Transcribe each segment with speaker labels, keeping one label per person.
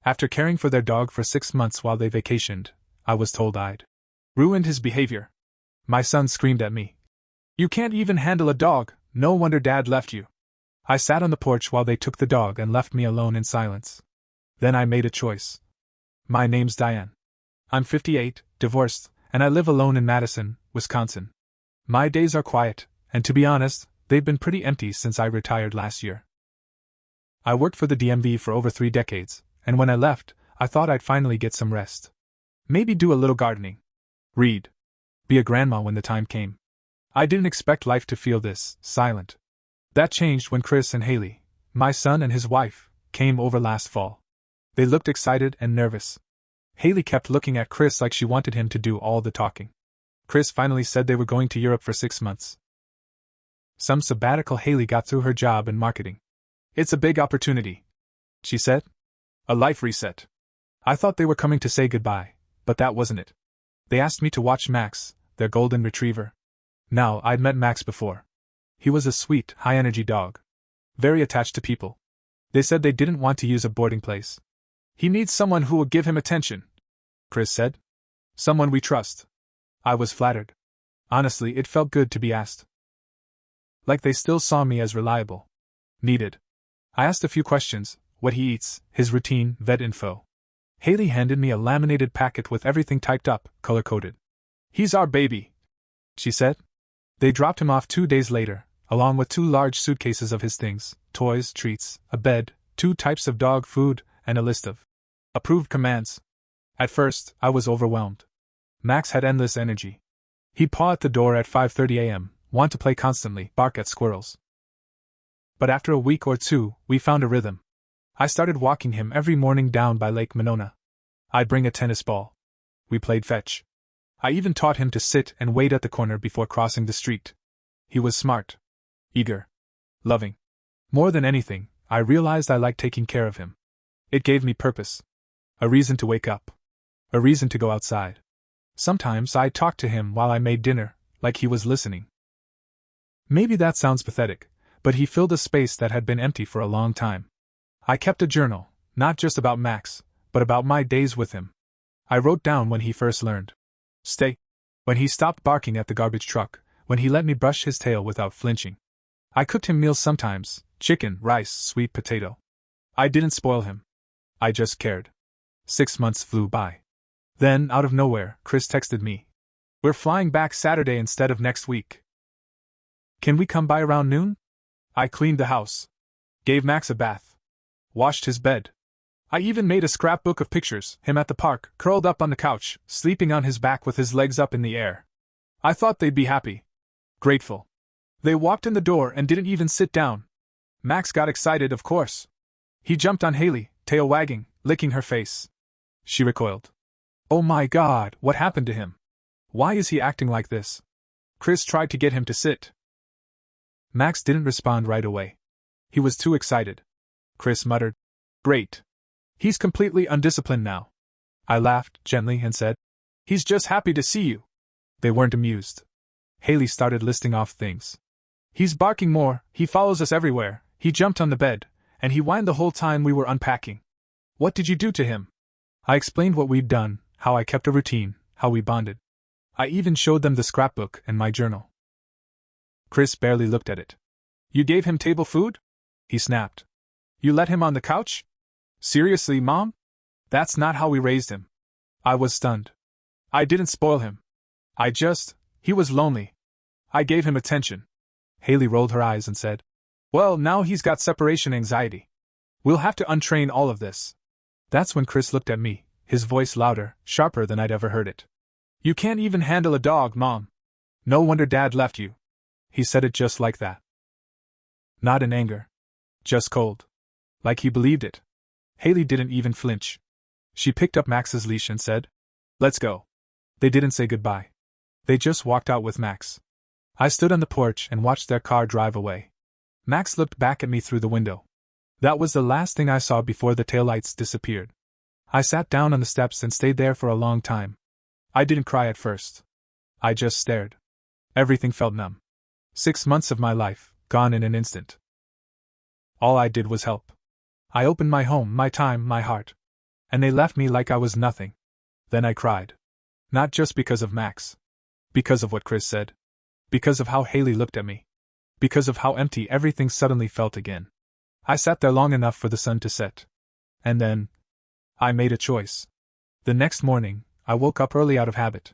Speaker 1: After caring for their dog for 6 months while they vacationed, I was told I'd ruined his behavior. My son screamed at me. "You can't even handle a dog, no wonder Dad left you." I sat on the porch while they took the dog and left me alone in silence. Then I made a choice. My name's Diane. I'm 58, divorced, and I live alone in Madison, Wisconsin. My days are quiet, and to be honest, they've been pretty empty since I retired last year. I worked for the DMV for over 3 decades, and when I left, I thought I'd finally get some rest. Maybe do a little gardening. Read. Be a grandma when the time came. I didn't expect life to feel this silent. That changed when Chris and Haley, my son and his wife, came over last fall. They looked excited and nervous. Haley kept looking at Chris like she wanted him to do all the talking. Chris finally said they were going to Europe for 6 months. Some sabbatical. Haley got through her job in marketing. "It's a big opportunity," she said. "A life reset." I thought they were coming to say goodbye, but that wasn't it. They asked me to watch Max, their golden retriever. Now, I'd met Max before. He was a sweet, high-energy dog. Very attached to people. They said they didn't want to use a boarding place. "He needs someone who will give him attention," Chris said. "Someone we trust." I was flattered. Honestly, it felt good to be asked. Like they still saw me as reliable. Needed. I asked a few questions: what he eats, his routine, vet info. Haley handed me a laminated packet with everything typed up, color-coded. "He's our baby," she said. They dropped him off 2 days later, along with 2 large suitcases of his things: toys, treats, a bed, 2 types of dog food, and a list of approved commands. At first, I was overwhelmed. Max had endless energy. He'd paw at the door at 5:30 a.m., want to play constantly, bark at squirrels. But after a week or 2, we found a rhythm. I started walking him every morning down by Lake Monona. I'd bring a tennis ball. We played fetch. I even taught him to sit and wait at the corner before crossing the street. He was smart, eager, loving. More than anything, I realized I liked taking care of him. It gave me purpose. A reason to wake up. A reason to go outside. Sometimes I'd talk to him while I made dinner, like he was listening. Maybe that sounds pathetic, but he filled a space that had been empty for a long time. I kept a journal, not just about Max, but about my days with him. I wrote down when he first learned stay, when he stopped barking at the garbage truck, when he let me brush his tail without flinching. I cooked him meals sometimes: chicken, rice, sweet potato. I didn't spoil him. I just cared. 6 months flew by. Then, out of nowhere, Chris texted me. "We're flying back Saturday instead of next week. Can we come by around noon?" I cleaned the house. Gave Max a bath. Washed his bed. I even made a scrapbook of pictures: him at the park, curled up on the couch, sleeping on his back with his legs up in the air. I thought they'd be happy. Grateful. They walked in the door and didn't even sit down. Max got excited, of course. He jumped on Haley, tail wagging, licking her face. She recoiled. "Oh my God, what happened to him? Why is he acting like this?" Chris tried to get him to sit. Max didn't respond right away. He was too excited. Chris muttered, "Great. He's completely undisciplined now." I laughed gently and said, "He's just happy to see you." They weren't amused. Haley started listing off things. "He's barking more, he follows us everywhere, he jumped on the bed, and he whined the whole time we were unpacking." "What did you do to him?" I explained what we'd done, how I kept a routine, how we bonded. I even showed them the scrapbook and my journal. Chris barely looked at it. "You gave him table food?" he snapped. "You let him on the couch? Seriously, Mom? That's not how we raised him." I was stunned. I didn't spoil him. He was lonely. I gave him attention. Haley rolled her eyes and said, "Well, now he's got separation anxiety. We'll have to untrain all of this." That's when Chris looked at me, his voice louder, sharper than I'd ever heard it. "You can't even handle a dog, Mom. No wonder Dad left you." He said it just like that. Not in anger. Just cold. Like he believed it. Haley didn't even flinch. She picked up Max's leash and said, "Let's go." They didn't say goodbye. They just walked out with Max. I stood on the porch and watched their car drive away. Max looked back at me through the window. That was the last thing I saw before the taillights disappeared. I sat down on the steps and stayed there for a long time. I didn't cry at first. I just stared. Everything felt numb. 6 months of my life, gone in an instant. All I did was help. I opened my home, my time, my heart. And they left me like I was nothing. Then I cried. Not just because of Max. Because of what Chris said. Because of how Haley looked at me. Because of how empty everything suddenly felt again. I sat there long enough for the sun to set. And then, I made a choice. The next morning, I woke up early out of habit.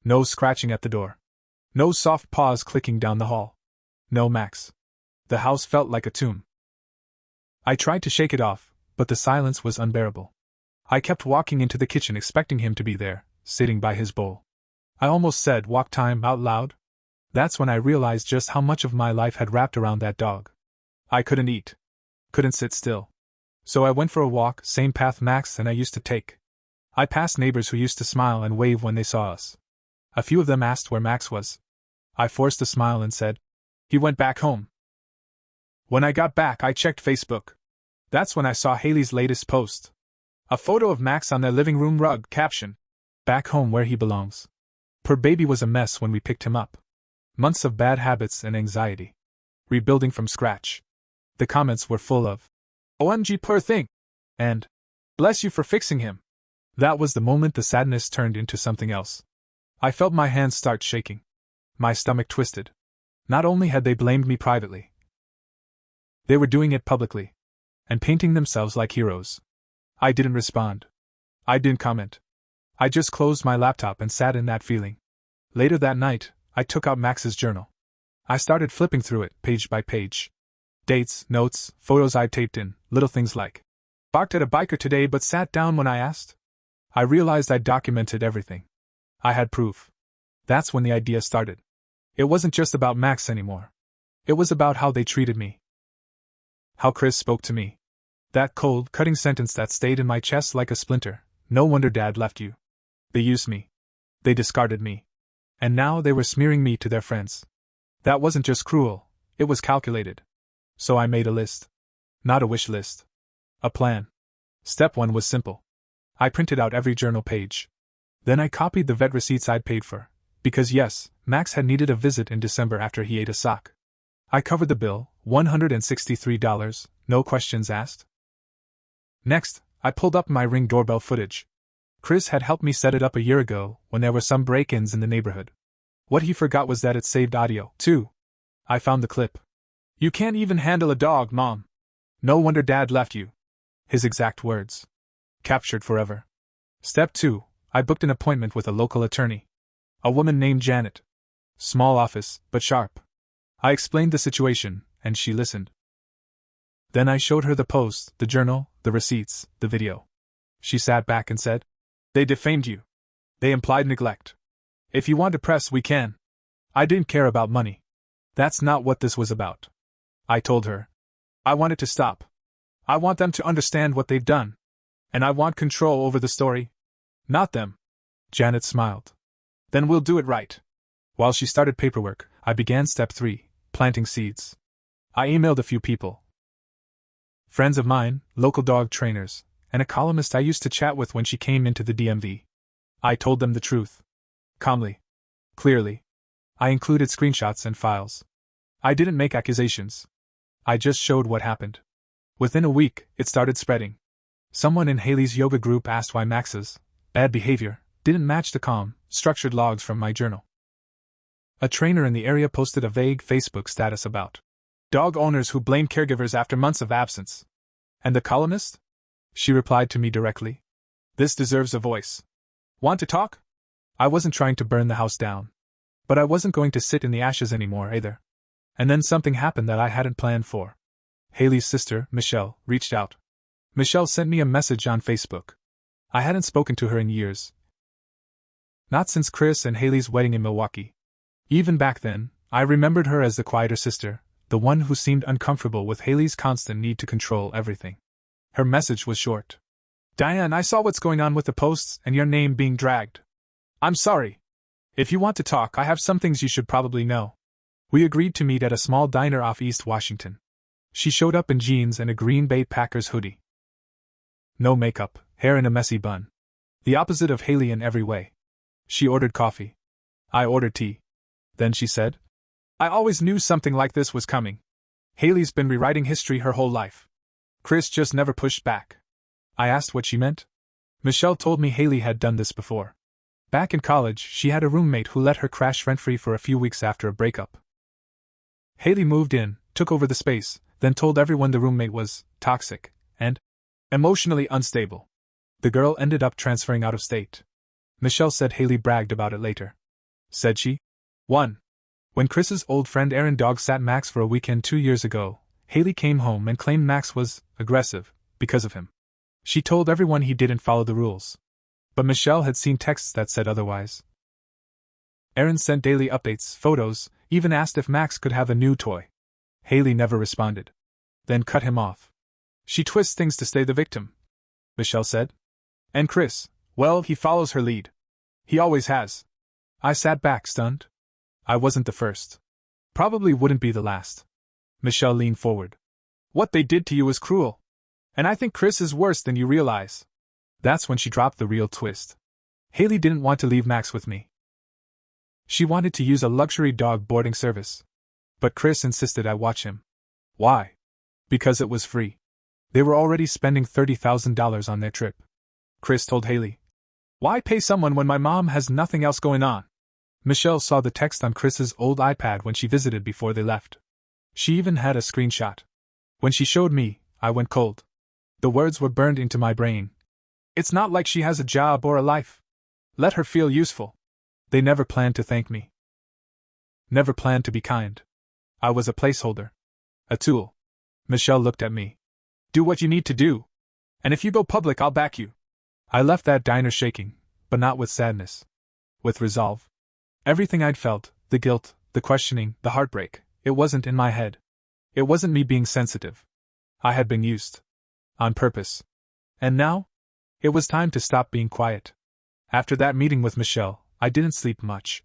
Speaker 1: No scratching at the door. No soft paws clicking down the hall. No Max. The house felt like a tomb. I tried to shake it off, but the silence was unbearable. I kept walking into the kitchen expecting him to be there, sitting by his bowl. I almost said walk time out loud. That's when I realized just how much of my life had wrapped around that dog. I couldn't eat. Couldn't sit still. So I went for a walk, same path Max and I used to take. I passed neighbors who used to smile and wave when they saw us. A few of them asked where Max was. I forced a smile and said, "He went back home." When I got back, I checked Facebook. That's when I saw Haley's latest post. A photo of Max on their living room rug, caption, "Back home where he belongs." Poor baby was a mess when we picked him up. Months of bad habits and anxiety. Rebuilding from scratch. The comments were full of, "OMG poor thing," and, "Bless you for fixing him." That was the moment the sadness turned into something else. I felt my hands start shaking. My stomach twisted. Not only had they blamed me privately, they were doing it publicly. And painting themselves like heroes. I didn't respond. I didn't comment. I just closed my laptop and sat in that feeling. Later that night, I took out Max's journal. I started flipping through it, page by page. Dates, notes, photos I'd taped in, little things like, "Barked at a biker today but sat down when I asked." I realized I'd documented everything. I had proof. That's when the idea started. It wasn't just about Max anymore. It was about how they treated me. How Chris spoke to me. That cold, cutting sentence that stayed in my chest like a splinter. "No wonder Dad left you." They used me. They discarded me. And now they were smearing me to their friends. That wasn't just cruel, it was calculated. So I made a list. Not a wish list. A plan. Step 1 was simple. I printed out every journal page. Then I copied the vet receipts I'd paid for. Because yes, Max had needed a visit in December after he ate a sock. I covered the bill, $163, no questions asked. Next, I pulled up my Ring doorbell footage. Chris had helped me set it up a year ago when there were some break-ins in the neighborhood. What he forgot was that it saved audio, too. I found the clip. "You can't even handle a dog, Mom. No wonder Dad left you." His exact words. Captured forever. Step 2, I booked an appointment with a local attorney. A woman named Janet. Small office, but sharp. I explained the situation, and she listened. Then I showed her the post, the journal, the receipts, the video. She sat back and said, "They defamed you. They implied neglect. If you want to press, we can." I didn't care about money. That's not what this was about. I told her. I want it to stop. I want them to understand what they've done. And I want control over the story. Not them. Janet smiled. "Then we'll do it right." While she started paperwork, I began step 3, planting seeds. I emailed a few people. Friends of mine, local dog trainers, and a columnist I used to chat with when she came into the DMV. I told them the truth. Calmly. Clearly. I included screenshots and files. I didn't make accusations. I just showed what happened. Within a week, it started spreading. Someone in Haley's yoga group asked why Max's bad behavior didn't match the calm, structured logs from my journal. A trainer in the area posted a vague Facebook status about dog owners who blame caregivers after months of absence. And the columnist? She replied to me directly. "This deserves a voice. Want to talk?" I wasn't trying to burn the house down. But I wasn't going to sit in the ashes anymore either. And then something happened that I hadn't planned for. Haley's sister, Michelle, reached out. Michelle sent me a message on Facebook. I hadn't spoken to her in years. Not since Chris and Haley's wedding in Milwaukee. Even back then, I remembered her as the quieter sister, the one who seemed uncomfortable with Haley's constant need to control everything. Her message was short. "Diane, I saw what's going on with the posts and your name being dragged. I'm sorry. If you want to talk, I have some things you should probably know." We agreed to meet at a small diner off East Washington. She showed up in jeans and a Green Bay Packers hoodie. No makeup, hair in a messy bun. The opposite of Haley in every way. She ordered coffee. I ordered tea. Then she said, "I always knew something like this was coming. Haley's been rewriting history her whole life. Chris just never pushed back." I asked what she meant. Michelle told me Haley had done this before. Back in college, she had a roommate who let her crash rent-free for a few weeks after a breakup. Haley moved in, took over the space, then told everyone the roommate was toxic and emotionally unstable. The girl ended up transferring out of state. Michelle said Haley bragged about it later. Said she? 1. When Chris's old friend Aaron dog sat Max for a weekend 2 years ago, Haley came home and claimed Max was aggressive because of him. She told everyone he didn't follow the rules. But Michelle had seen texts that said otherwise. Aaron sent daily updates, photos, even asked if Max could have a new toy. Haley never responded. Then cut him off. She twists things to stay the victim, Michelle said. And Chris, well, he follows her lead. He always has. I sat back, stunned. I wasn't the first. Probably wouldn't be the last. Michelle leaned forward. What they did to you is cruel. And I think Chris is worse than you realize. That's when she dropped the real twist. Haley didn't want to leave Max with me. She wanted to use a luxury dog boarding service. But Chris insisted I watch him. Why? Because it was free. They were already spending $30,000 on their trip. Chris told Haley. Why pay someone when my mom has nothing else going on? Michelle saw the text on Chris's old iPad when she visited before they left. She even had a screenshot. When she showed me, I went cold. The words were burned into my brain. It's not like she has a job or a life. Let her feel useful. They never planned to thank me. Never planned to be kind. I was a placeholder. A tool. Michelle looked at me. Do what you need to do. And if you go public, I'll back you. I left that diner shaking, but not with sadness. With resolve. Everything I'd felt, the guilt, the questioning, the heartbreak, it wasn't in my head. It wasn't me being sensitive. I had been used. On purpose. And now? It was time to stop being quiet. After that meeting with Michelle, I didn't sleep much.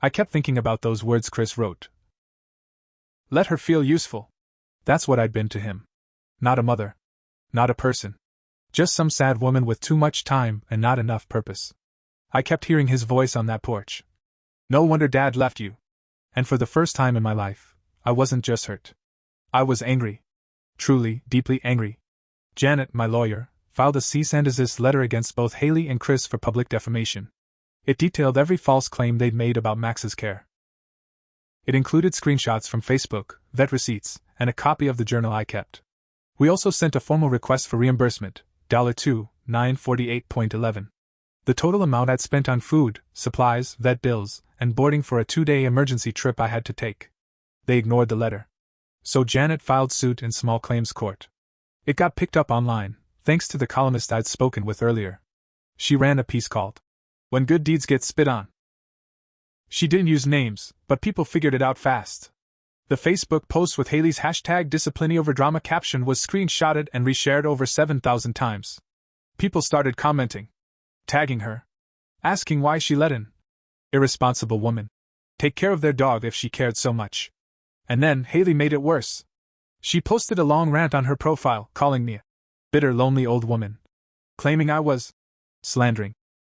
Speaker 1: I kept thinking about those words Chris wrote. Let her feel useful. That's what I'd been to him. Not a mother. Not a person. Just some sad woman with too much time and not enough purpose. I kept hearing his voice on that porch. No wonder Dad left you. And for the first time in my life, I wasn't just hurt. I was angry. Truly, deeply angry. Janet, my lawyer, filed a cease and desist letter against both Haley and Chris for public defamation. It detailed every false claim they'd made about Max's care. It included screenshots from Facebook, vet receipts, and a copy of the journal I kept. We also sent a formal request for reimbursement, $2,948.11. The total amount I'd spent on food, supplies, vet bills, and boarding for a 2-day emergency trip I had to take. They ignored the letter. So Janet filed suit in small claims court. It got picked up online, thanks to the columnist I'd spoken with earlier. She ran a piece called, When Good Deeds Get Spit On. She didn't use names, but people figured it out fast. The Facebook post with Haley's hashtag #DisciplineOverDrama caption was screenshotted and reshared over 7,000 times. People started commenting, tagging her, asking why she let an irresponsible woman take care of their dog if she cared so much. And then Haley made it worse. She posted a long rant on her profile, calling me a bitter, lonely old woman, claiming I was slandering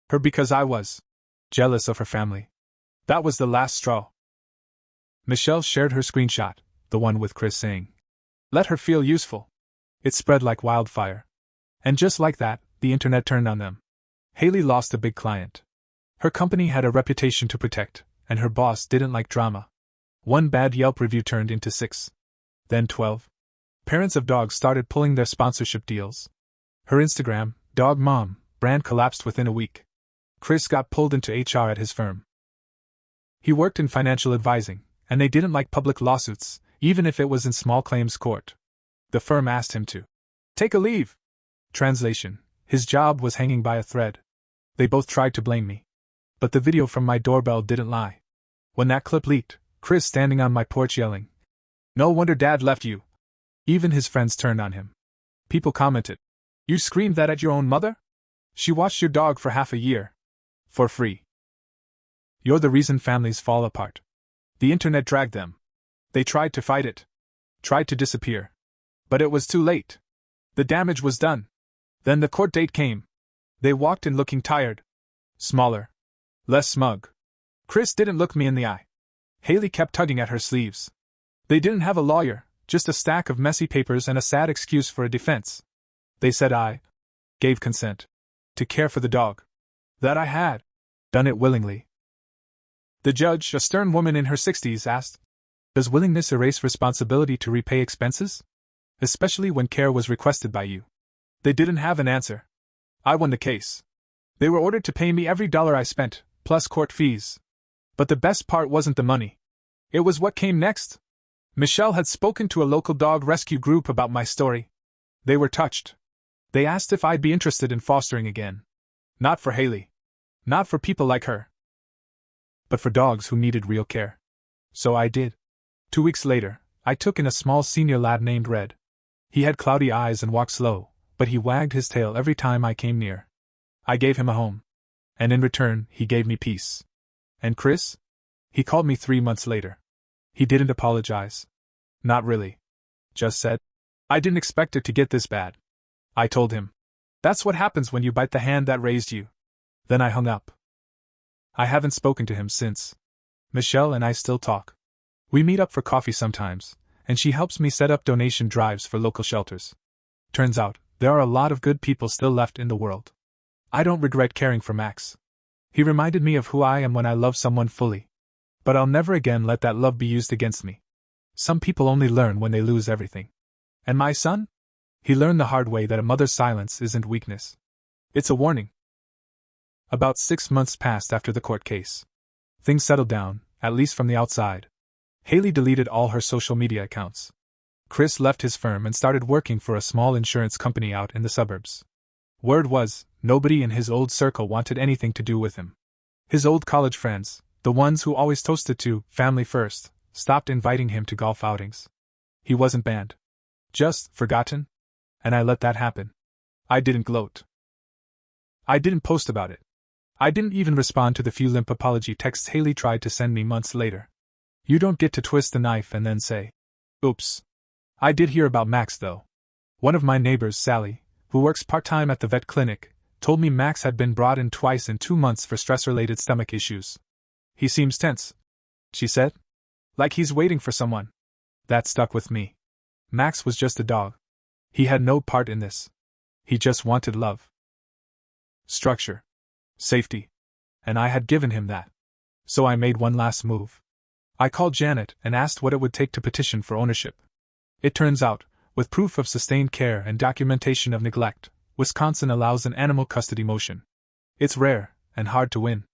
Speaker 1: her because I was jealous of her family. That was the last straw. Michelle shared her screenshot, the one with Chris saying, Let her feel useful. It spread like wildfire. And just like that, the internet turned on them. Haley lost a big client. Her company had a reputation to protect, and her boss didn't like drama. One bad Yelp review turned into 6. Then 12. Parents of dogs started pulling their sponsorship deals. Her Instagram, Dog Mom, brand collapsed within a week. Chris got pulled into HR at his firm. He worked in financial advising, and they didn't like public lawsuits, even if it was in small claims court. The firm asked him to take a leave. Translation: his job was hanging by a thread. They both tried to blame me. But the video from my doorbell didn't lie. When that clip leaked, Chris standing on my porch yelling, No wonder Dad left you. Even his friends turned on him. People commented, You screamed that at your own mother? She watched your dog for half a year. For free. You're the reason families fall apart. The internet dragged them. They tried to fight it. Tried to disappear. But it was too late. The damage was done. Then the court date came. They walked in looking tired. Smaller. Less smug. Chris didn't look me in the eye. Haley kept tugging at her sleeves. They didn't have a lawyer, just a stack of messy papers and a sad excuse for a defense. They said I gave consent. To care for the dog. That I had done it willingly. The judge, a stern woman in her 60s, asked, "Does willingness erase responsibility to repay expenses? Especially when care was requested by you?" They didn't have an answer. I won the case. They were ordered to pay me every dollar I spent, plus court fees. But the best part wasn't the money. It was what came next. Michelle had spoken to a local dog rescue group about my story. They were touched. They asked if I'd be interested in fostering again. Not for Haley. Not for people like her. But for dogs who needed real care. So I did. 2 weeks later, I took in a small senior lad named Red. He had cloudy eyes and walked slow, but he wagged his tail every time I came near. I gave him a home. And in return, he gave me peace. And Chris? He called me 3 months later. He didn't apologize. Not really. Just said, "I didn't expect it to get this bad." I told him, "That's what happens when you bite the hand that raised you." Then I hung up. I haven't spoken to him since. Michelle and I still talk. We meet up for coffee sometimes, and she helps me set up donation drives for local shelters. Turns out, there are a lot of good people still left in the world. I don't regret caring for Max. He reminded me of who I am when I love someone fully. But I'll never again let that love be used against me. Some people only learn when they lose everything. And my son? He learned the hard way that a mother's silence isn't weakness. It's a warning. About 6 months passed after the court case. Things settled down, at least from the outside. Haley deleted all her social media accounts. Chris left his firm and started working for a small insurance company out in the suburbs. Word was, nobody in his old circle wanted anything to do with him. His old college friends, the ones who always toasted to family first, stopped inviting him to golf outings. He wasn't banned. Just forgotten. And I let that happen. I didn't gloat. I didn't post about it. I didn't even respond to the few limp apology texts Haley tried to send me months later. You don't get to twist the knife and then say, "Oops." I did hear about Max though. One of my neighbors, Sally, who works part-time at the vet clinic, told me Max had been brought in twice in 2 months for stress-related stomach issues. "He seems tense," she said. "Like he's waiting for someone." That stuck with me. Max was just a dog. He had no part in this. He just wanted love. Structure. Safety. And I had given him that. So I made one last move. I called Janet and asked what it would take to petition for ownership. It turns out, with proof of sustained care and documentation of neglect, Wisconsin allows an animal custody motion. It's rare and hard to win.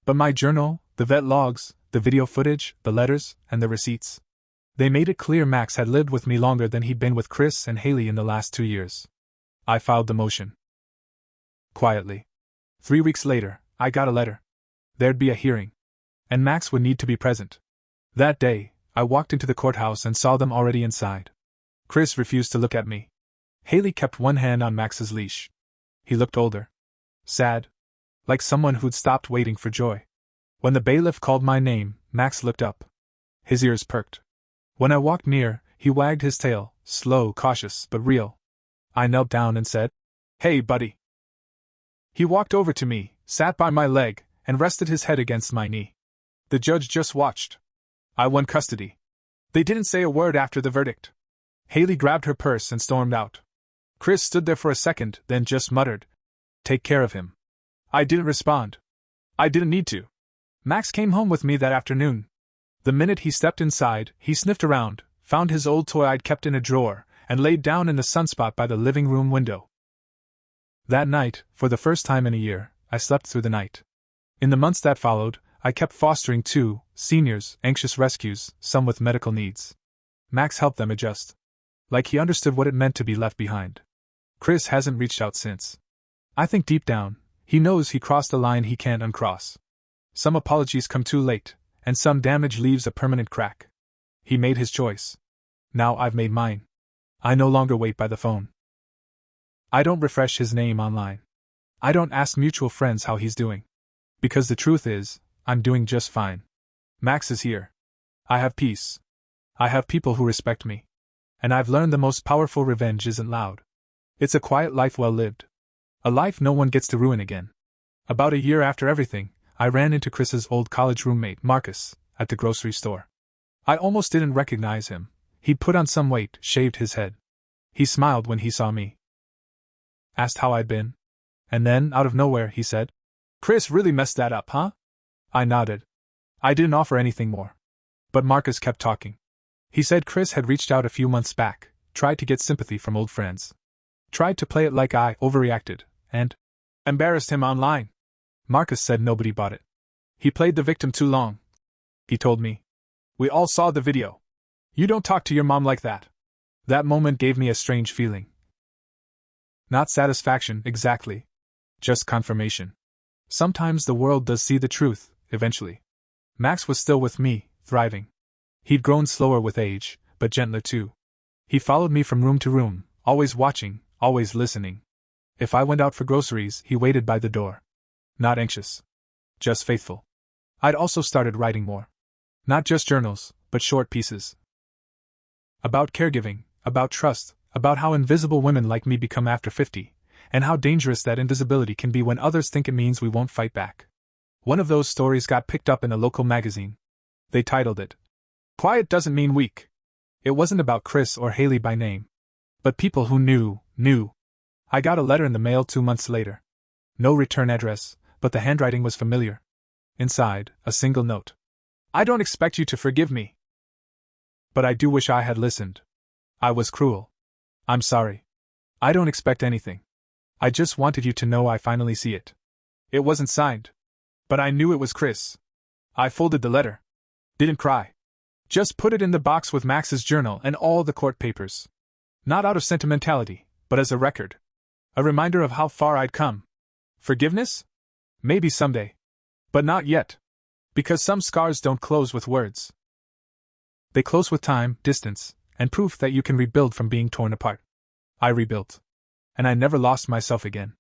Speaker 1: But my journal, the vet logs, the video footage, the letters, and the receipts. They made it clear Max had lived with me longer than he'd been with Chris and Haley in the last 2 years. I filed the motion. Quietly. 3 weeks later, I got a letter. There'd be a hearing. And Max would need to be present. That day, I walked into the courthouse and saw them already inside. Chris refused to look at me. Haley kept one hand on Max's leash. He looked older. Sad. Like someone who'd stopped waiting for joy. When the bailiff called my name, Max looked up. His ears perked. When I walked near, he wagged his tail, slow, cautious, but real. I knelt down and said, "Hey, buddy." He walked over to me, sat by my leg, and rested his head against my knee. The judge just watched. I won custody. They didn't say a word after the verdict. Haley grabbed her purse and stormed out. Chris stood there for a second, then just muttered, "Take care of him." I didn't respond. I didn't need to. Max came home with me that afternoon. The minute he stepped inside, he sniffed around, found his old toy I'd kept in a drawer, and laid down in the sunspot by the living room window. That night, for the first time in a year, I slept through the night. In the months that followed, I kept fostering 2 seniors, anxious rescues, some with medical needs. Max helped them adjust. Like he understood what it meant to be left behind. Chris hasn't reached out since. I think deep down, he knows he crossed a line he can't uncross. Some apologies come too late, and some damage leaves a permanent crack. He made his choice. Now I've made mine. I no longer wait by the phone. I don't refresh his name online. I don't ask mutual friends how he's doing. Because the truth is, I'm doing just fine. Max is here. I have peace. I have people who respect me. And I've learned the most powerful revenge isn't loud. It's a quiet life well lived. A life no one gets to ruin again. About a year after everything, I ran into Chris's old college roommate, Marcus, at the grocery store. I almost didn't recognize him. He'd put on some weight, shaved his head. He smiled when he saw me. Asked how I'd been. And then, out of nowhere, he said, "Chris really messed that up, huh?" I nodded. I didn't offer anything more. But Marcus kept talking. He said Chris had reached out a few months back, tried to get sympathy from old friends. Tried to play it like I overreacted, and embarrassed him online. Marcus said nobody bought it. He played the victim too long. He told me. We all saw the video. You don't talk to your mom like that. That moment gave me a strange feeling. Not satisfaction, exactly. Just confirmation. Sometimes the world does see the truth, eventually. Max was still with me, thriving. He'd grown slower with age, but gentler too. He followed me from room to room, always watching, always listening. If I went out for groceries, he waited by the door. Not anxious. Just faithful. I'd also started writing more. Not just journals, but short pieces. About caregiving, about trust, about how invisible women like me become after 50, and how dangerous that invisibility can be when others think it means we won't fight back. One of those stories got picked up in a local magazine. They titled it, "Quiet Doesn't Mean Weak." It wasn't about Chris or Haley by name. But people who knew. I got a letter in the mail 2 months later. No return address, but the handwriting was familiar. Inside, a single note. "I don't expect you to forgive me. But I do wish I had listened. I was cruel. I'm sorry. I don't expect anything. I just wanted you to know I finally see it." It wasn't signed. But I knew it was Chris. I folded the letter. Didn't cry. Just put it in the box with Max's journal and all the court papers. Not out of sentimentality, but as a record. A reminder of how far I'd come. Forgiveness? Maybe someday. But not yet. Because some scars don't close with words. They close with time, distance, and proof that you can rebuild from being torn apart. I rebuilt. And I never lost myself again.